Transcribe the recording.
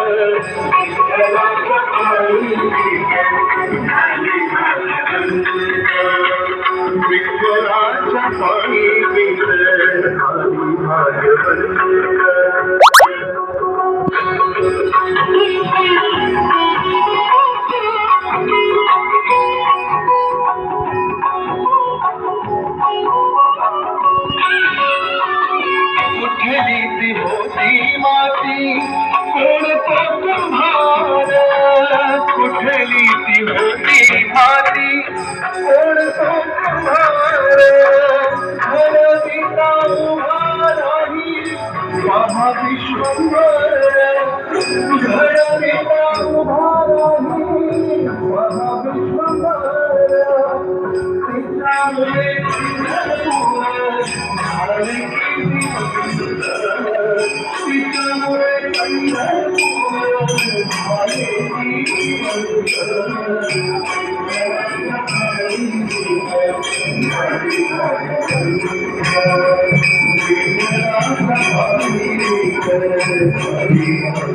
विठ्ठलाच्या पायी कुठली ती होती माती कोणता कुंभार कुठली ती होती माती कोणता कुंभार घडविता उभा राही महाविश्वंभर घडविता उभा राही महाविश्वंभर तिच्यामुळे Thank you.